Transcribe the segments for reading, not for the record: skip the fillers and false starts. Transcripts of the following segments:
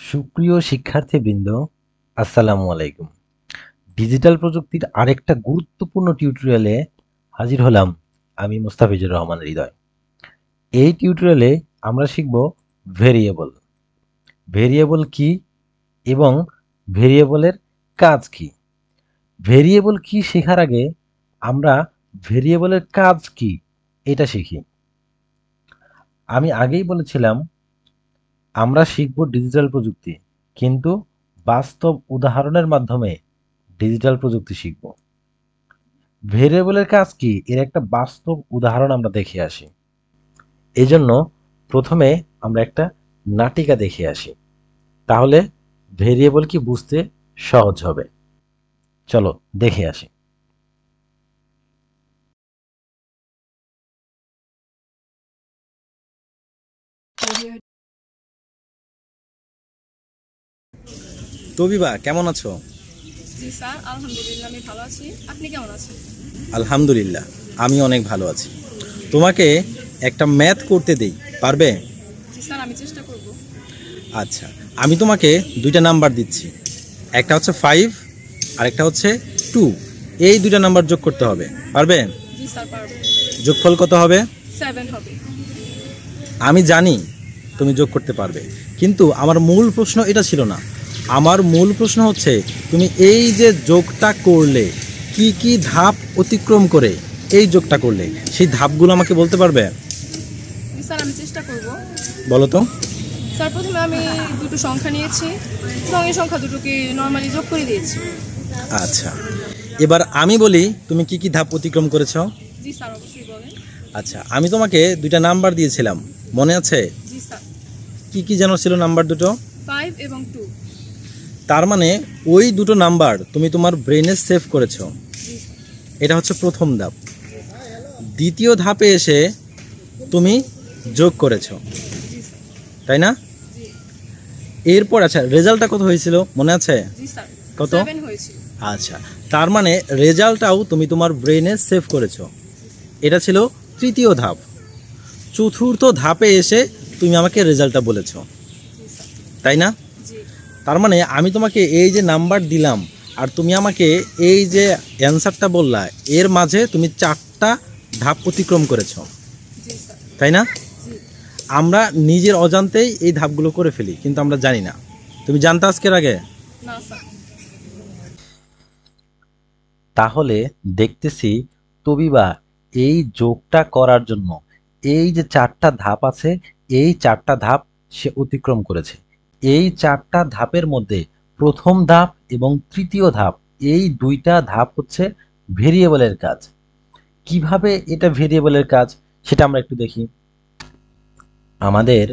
সুপ্রিয় শিক্ষার্থীবৃন্দ, আসসালামু আলাইকুম। ডিজিটাল প্রযুক্তির আরেকটা গুরুত্বপূর্ণ টিউটোরিয়ালে হাজির হলাম আমি মোস্তাফিজুর রহমান হৃদয়। এই টিউটোরিয়ালে আমরা শিখব ভেরিয়েবল। ভেরিয়েবল কি এবং ভেরিয়েবলের কাজ কি। ভেরিয়েবল কি শেখার আগে আমরা ভেরিয়েবলের কাজ কি এটা শিখি। আমি আগেই বলেছিলাম আমরা শিখব ডিজিটাল প্রযুক্তি, কিন্তু বাস্তব উদাহরণের মাধ্যমে ডিজিটাল প্রযুক্তি শিখব। ভেরিয়েবলের কাজ কি এর একটা বাস্তব উদাহরণ আমরা দেখে আসি। এজন্য প্রথমে আমরা একটা নাটিকা দেখে আসি, তাহলে ভেরিয়েবল কি বুঝতে সহজ হবে। চলো দেখে আসি। তবিবা, কেমন আছো? জি স্যার, আলহামদুলিল্লাহ আমি ভালো আছি। আপনি কেমন আছেন? আলহামদুলিল্লাহ, আমি অনেক ভালো আছি। তোমাকে একটা ম্যাথ করতে দেই, পারবে? জি স্যার, আমি চেষ্টা করব। আচ্ছা, আমি তোমাকে দুইটা নাম্বার দিচ্ছি, একটা হচ্ছে 5 আর একটা হচ্ছে 2। এই দুইটা নাম্বার যোগ করতে হবে, পারবে? জি স্যার, পারব। যোগফল কত হবে? 7 হবে। আমি জানি তুমি যোগ করতে পারবে, কিন্তু আমার মূল প্রশ্ন এটা ছিল না। আমার মূল প্রশ্ন হচ্ছে তুমি এই যে যোগটা করলে, কি কি ধাপ অতিক্রম করে এই যোগটা করলে, সেই ধাপগুলো আমাকে বলতে পারবে? জি স্যার, আমি চেষ্টা করব। বলো তো। স্যার, প্রথমে আমি দুটো সংখ্যা নিয়েছি এবং এই সংখ্যা দুটোকে নর্মালি যোগ করে দিয়েছি। আচ্ছা, এবার আমি বলি তুমি কি কি ধাপ অতিক্রম করেছো। জি স্যার, অবশ্যই বলেন। আচ্ছা, আমি তোমাকে দুইটা নাম্বার দিয়েছিলাম, মনে আছে? জি স্যার। কি কি যেন ছিল নাম্বার দুটো? 5 এবং 2। তার মানে ওই দুটো নাম্বার তুমি তোমার ব্রেনে সেভ করেছো। জি স্যার। এটা হচ্ছে প্রথম ধাপ। দ্বিতীয় ধাপে এসে তুমি যোগ করেছো, জি স্যার। তাই না? জি। এরপর আচ্ছা, রেজাল্টটা কত হয়েছিল মনে আছে? জি স্যার, কত? 7 হয়েছিল। আচ্ছা, তার মানে রেজাল্টটাও তুমি তোমার ব্রেনে সেভ করেছো। এটা ছিল তৃতীয় ধাপ। চতুর্থ ধাপে এসে তুমি আমাকে রেজাল্টটা বলেছো, জি স্যার। তাই না? জি। তার মানে আমি তোমাকে এই যে নাম্বার দিলাম আর তুমি আমাকে এই যে অ্যান্সারটা বললা, এর মাঝে তুমি 4টা ধাপ অতিক্রম করেছো, জি স্যার। তাই না? জি। আমরা নিজের অজান্তেই এই ধাপগুলো করে ফেলি, কিন্তু আমরা জানি না। তুমি জানতে আজকের আগে? না স্যার। তাহলে দেখতেছি তবিবা এই যোগটা করার জন্য এই যে 4টা ধাপ আছে, এই 4টা ধাপ সে অতিক্রম করেছে। এই 4টা ধাপের মধ্যে প্রথম ধাপ এবং তৃতীয় ধাপ, এই দুইটা ধাপ হচ্ছে ভেরিয়েবলের কাজ। কিভাবে এটা ভেরিয়েবলের কাজ সেটা আমরা একটু দেখি। আমাদের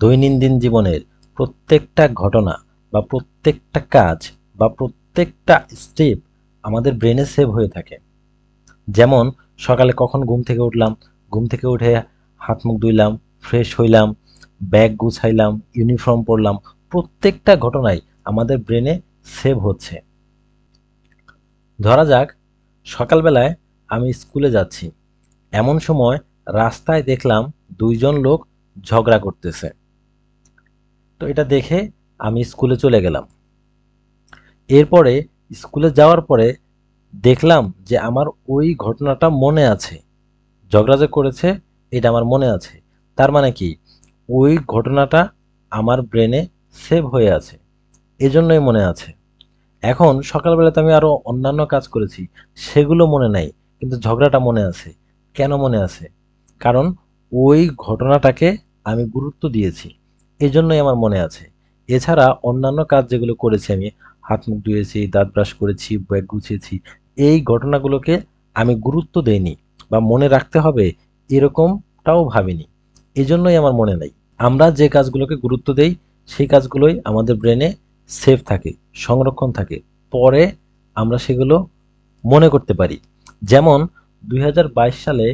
দৈনন্দিন জীবনের প্রত্যেকটা ঘটনা বা প্রত্যেকটা কাজ বা প্রত্যেকটা স্টেপ আমাদের ব্রেনে সেভ হয়ে থাকে। যেমন সকালে কখন ঘুম থেকে উঠলাম, ঘুম থেকে উঠে হাত মুখ ধুইলাম, ফ্রেশ হইলাম, ব্যাগ গুছাইলাম, ইউনিফর্ম পরলাম, প্রত্যেকটা ঘটনাই আমাদের ব্রেনে সেভ হচ্ছে। ধরা যাক সকালবেলায় আমি স্কুলে যাচ্ছি, এমন সময় রাস্তায় দেখলাম দুইজন লোক ঝগড়া করতেছে। তো এটা দেখে আমি স্কুলে চলে গেলাম। এরপরে স্কুলে যাওয়ার পরে দেখলাম যে আমার ওই ঘটনাটা মনে আছে, ঝগড়া যে করেছে এটা আমার মনে আছে। তার মানে কি ওই ঘটনাটা আমার ব্রেনে সেভ হয়ে আছে, এজন্যই মনে আছে। এখন সকালবেলাতে আমি আরো অন্যান্য কাজ করেছি, সেগুলো মনে নাই, কিন্তু ঝগড়াটা মনে আছে। কেন মনে আছে? কারণ ওই ঘটনাটাকে আমি গুরুত্ব দিয়েছি, এজন্যই আমার মনে আছে। এছাড়া অন্যান্য কাজ যেগুলো করেছি, আমি হাত মুখ ধুয়েছি, দাঁত ব্রাশ করেছি, ব্যাগ গুছিয়েছি, এই ঘটনাগুলোকে আমি গুরুত্ব দেইনি বা মনে রাখতে হবে এরকমটাও ভাবিনি, এজন্যই আমার মনে নাই। আমরা যে কাজগুলোকে গুরুত্ব দেই সেই কাজগুলোই আমাদের ব্রেনে সেভ থাকে, সংরক্ষণ থাকে, পরে আমরা সেগুলো মনে করতে পারি। যেমন 2022 সালে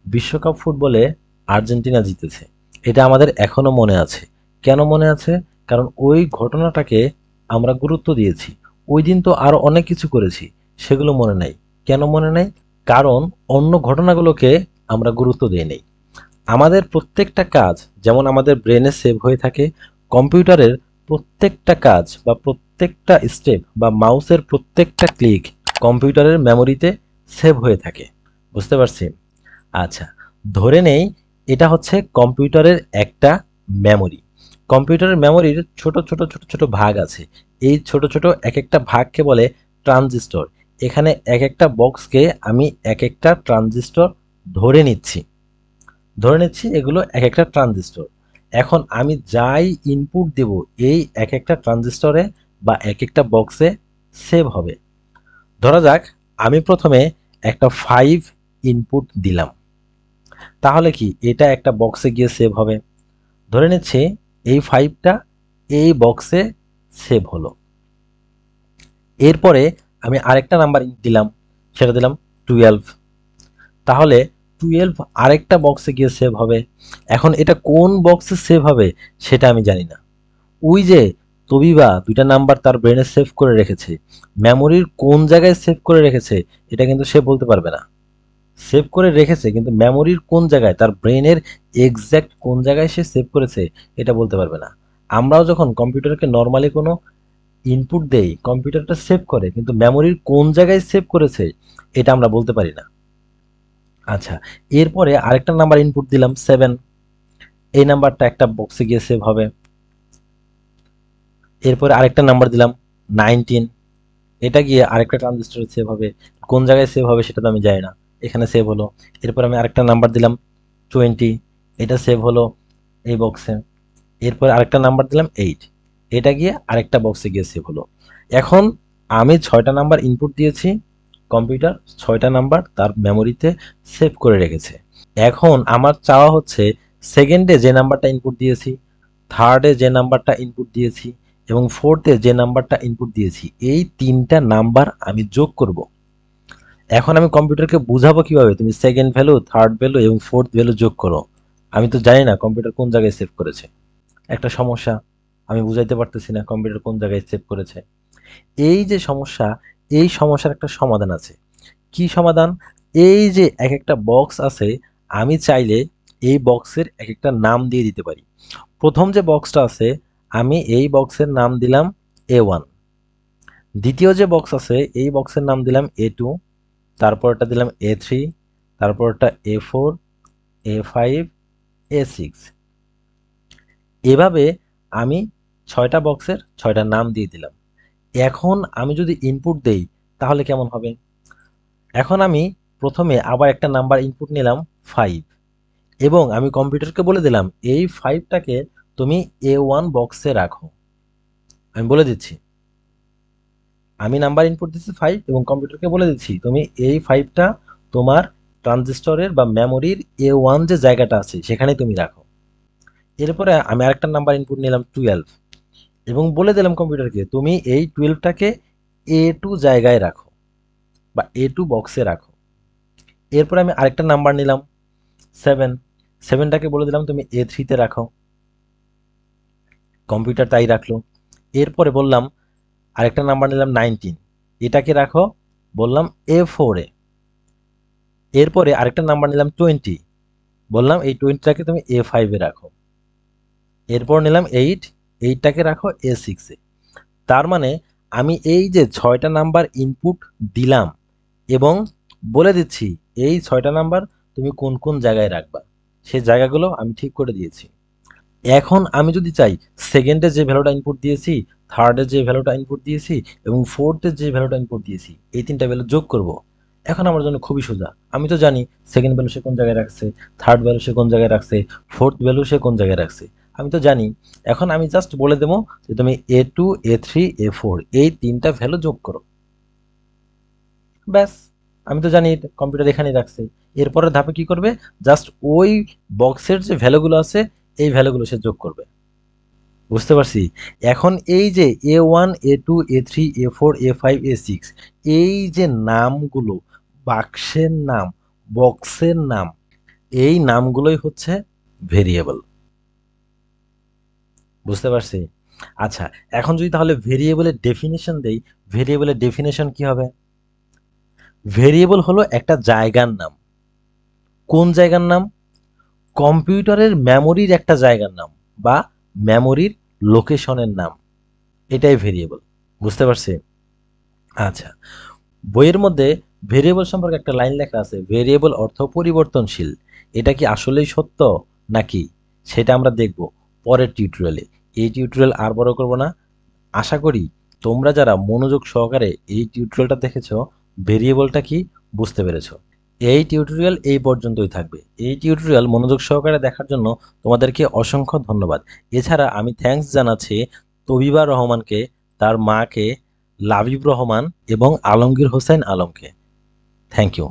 বিশ্বকাপ ফুটবলে আর্জেন্টিনা জিতেছে, এটা আমাদের এখনো মনে আছে। কেন মনে আছে? কারণ ওই ঘটনাটাকে আমরা গুরুত্ব দিয়েছি। ওই দিন তো আরো অনেক কিছু করেছি, সেগুলো মনে নাই। কেন মনে নাই? কারণ অন্য ঘটনাগুলোকে আমরা গুরুত্ব দিই নাই। আমাদের প্রত্যেকটা কাজ যেমন আমাদের ব্রেনে সেভ হয়ে থাকে, কম্পিউটারের প্রত্যেকটা কাজ বা প্রত্যেকটা স্টেপ বা মাউসের প্রত্যেকটা ক্লিক কম্পিউটারের মেমোরিতে সেভ হয়ে থাকে। বুঝতে পারছি? আচ্ছা, ধরে নেই এটা হচ্ছে কম্পিউটারের একটা মেমোরি। কম্পিউটারের মেমোরির ছোট ছোট ছোট ছোট ভাগ আছে। এই ছোট ছোট এক একটা ভাগকে বলে ট্রানজিস্টর। এখানে এক একটা বক্সকে আমি এক একটা ট্রানজিস্টর ধরে নিচ্ছি। এগুলো এক একটা ট্রানজিস্টর। এখন আমি যাই ইনপুট দেব এই এক একটা ট্রানজিস্টরে বা এক একটা বক্সে সেভ হবে। ধরা যাক আমি প্রথমে একটা 5 ইনপুট দিলাম, তাহলে কি এটা একটা বক্সে গিয়ে সেভ হবে। ধরে নিচ্ছি এই 5টা এই বক্সে সেভ হলো। এরপরে আমি আরেকটা নাম্বার দিলাম, সেটা দিলাম 12, তাহলে 12 আরেকটা বক্সে গিয়ে সেভ হবে। এখন এটা কোন বক্সে সেভ হবে সেটা আমি জানি না। ওই যে তবিবা দুইটা নাম্বার তার ব্রেনে সেভ করে রেখেছে, মেমোরির কোন জায়গায় সেভ করে রেখেছে এটা কিন্তু সে বলতে পারবে না। সেভ করে রেখেছে কিন্তু মেমোরির কোন জায়গায়, তার ব্রেনের এক্স্যাক্ট কোন জায়গায় সে সেভ করেছে এটা বলতে পারবে না। আমরাও যখন কম্পিউটারকে নর্মালি কোনো ইনপুট দেই কম্পিউটারটা সেভ করে, কিন্তু মেমোরির কোন জায়গায় সেভ করেছে এটা আমরা বলতে পারি না। আচ্ছা, এরপরে আরেকটা নাম্বার ইনপুট দিলাম 7, এই নাম্বারটা একটা বক্সে গিয়ে সেভ হবে। এরপরে আরেকটা নাম্বার দিলাম 19, এটা গিয়ে আরেকটা ট্রানজিস্টরে সেভ হবে। কোন জায়গায় সেভ হবে সেটা তো আমি জানি না, এখানে সেভ হলো। এরপর আমি আরেকটা নাম্বার দিলাম 20, এটা সেভ হলো এই বক্সে। এরপর আরেকটা নাম্বার দিলাম 8, এটা গিয়ে আরেকটা বক্সে গিয়ে সেভ হলো। এখন আমি 6টা নাম্বার ইনপুট দিয়েছি, কম্পিউটার 6টা নাম্বার তার মেমোরিতে সেভ করে রেখেছে। এখন আমার চাওয়া হচ্ছে সেকেন্ডে যে নাম্বারটা ইনপুট দিয়েছি, থার্ডে যে নাম্বারটা ইনপুট দিয়েছি এবং ফোর্থে যে নাম্বারটা ইনপুট দিয়েছি, এই 3টা নাম্বার আমি যোগ করব। এখন আমি কম্পিউটারকে বুঝাবো কিভাবে তুমি সেকেন্ড ভ্যালু, থার্ড ভ্যালু এবং ফোর্থ ভ্যালু যোগ করো। আমি তো জানি না কম্পিউটার কোন জায়গায় সেভ করেছে। একটা সমস্যা, আমি বুঝাইতে পারতেছি না কম্পিউটার কোন জায়গায় সেভ করেছে। এই যে সমস্যা, এই সমস্যার একটা সমাধান আছে। কি সমাধান? এই যে এক একটা বক্স আছে, আমি চাইলে এই বক্সের এক একটা নাম দিয়ে দিতে পারি। প্রথম যে বক্সটা আছে আমি এই বক্সের নাম দিলাম A1, দ্বিতীয় যে বক্স আছে এই বক্সের নাম দিলাম A2, তারপরটা দিলাম A3, তারপরটা A4, A5, A6। এভাবে আমি 6টা বক্সের 6টা নাম দিয়ে দিলাম। এখন আমি যদি ইনপুট দেই তাহলে কেমন হবে? এখন আমি প্রথমে আবার একটা নাম্বার ইনপুট নিলাম 5 এবং আমি কম্পিউটারকে বলে দিলাম এই 5টাকে তুমি A1 বক্সে রাখো। আমি বলে দিচ্ছি, আমি নাম্বার ইনপুট দিচ্ছি 5 এবং কম্পিউটারকে বলে দিচ্ছি তুমি এই 5টা তোমার ট্রানজিস্টরের বা মেমোরির A1 যে জায়গাটা আছে সেখানে তুমি রাখো। এরপরে আমি আরেকটা নাম্বার ইনপুট নিলাম 12 এবং বলে দিলাম কম্পিউটারকে তুমি এই 12টাকে A2 জায়গায় রাখো বা A2 বক্সে রাখো। এরপরে আমি আরেকটা নাম্বার নিলাম 7, 7টাকে বলে দিলাম তুমি A3 তে রাখো। কম্পিউটার তাই রাখলো। এরপরে বললাম আরেকটা নাম্বার নিলাম 19, এটাকে রাখো, বললাম A4 এ। এরপরে আরেকটা নাম্বার নিলাম 20, বললাম এই 20টাকে তুমি A5 এ রাখো। এরপর নিলাম 8, 8টাকে রাখো A6 এ। তার মানে আমি এই যে 6টা নাম্বার ইনপুট দিলাম এবং বলে দিচ্ছি এই 6টা নাম্বার তুমি কোন কোন জায়গায় রাখবা, সেই জায়গাগুলো আমি ঠিক করে দিয়েছি। এখন আমি যদি চাই সেকেন্ডে যে ভ্যালুটা ইনপুট দিয়েছি, থার্ডে যে ভ্যালুটা ইনপুট দিয়েছি এবং ফোর্থে যে ভ্যালুটা ইনপুট দিয়েছি এই 3টা ভ্যালু যোগ করব। এখন আমার জন্য খুবই সোজা, আমি তো জানি সেকেন্ড ভ্যালু সে কোন জায়গায় রাখছে, থার্ড ভ্যালু সে কোন জায়গায় রাখছে, ফোর্থ ভ্যালু সে কোন জায়গায় রাখছে, আমি তো জানি। এখন আমি জাস্ট বলে দেবো যে তুমি A2, A3, A4 এই 3টা ভ্যালু যোগ করো, ব্যাস। আমি তো জানি কম্পিউটার এখানেই রাখছে। এরপরের ধাপে কি করবে? জাস্ট ওই বক্সের যে ভ্যালুগুলো আছে এই ভ্যালুগুলো সে যোগ করবে। বুঝতে পারছি। এখন এই যে A1, A2, A3, A4, A5, A6 এই যে নামগুলো, বাক্সের নাম, বক্সের নাম, এই নামগুলোই হচ্ছে ভেরিয়েবল। বুঝতে পারছি। আচ্ছা, এখন যদি তাহলে ভেরিয়েবলের ডেফিনিশন দেই, ভেরিয়েবলের ডেফিনিশন কি হবে? ভেরিয়েবল হলো একটা জায়গার নাম। কোন জায়গার নাম? কম্পিউটারের মেমোরির একটা জায়গার নাম বা মেমোরির লোকেশনের নাম, এটাই ভেরিয়েবল। বুঝতে পারছি? আচ্ছা, বইয়ের মধ্যে ভেরিয়েবল সম্পর্কে একটা লাইন লেখা আছে, ভেরিয়েবল অর্থ পরিবর্তনশীল। এটা কি আসলেই সত্য নাকি, সেটা আমরা দেখব পরের টিউটোরিয়ালে। এই টিউটোরিয়াল আর বড় করব না। আশা করি তোমরা যারা মনোযোগ সহকারে এই টিউটোরিয়ালটা দেখেছো, ভেরিয়েবলটা কি বুঝতে পেরেছো। এই টিউটোরিয়াল এই পর্যন্তই থাকবে। এই টিউটোরিয়াল মনোযোগ সহকারে দেখার জন্য তোমাদেরকে অসংখ্য ধন্যবাদ। এছাড়া আমি থ্যাঙ্কস জানাচ্ছি তবিবা রহমানকে, তার মাকে লাবিব রহমান এবং আলমগীর হোসেন আলমকে। Thank you.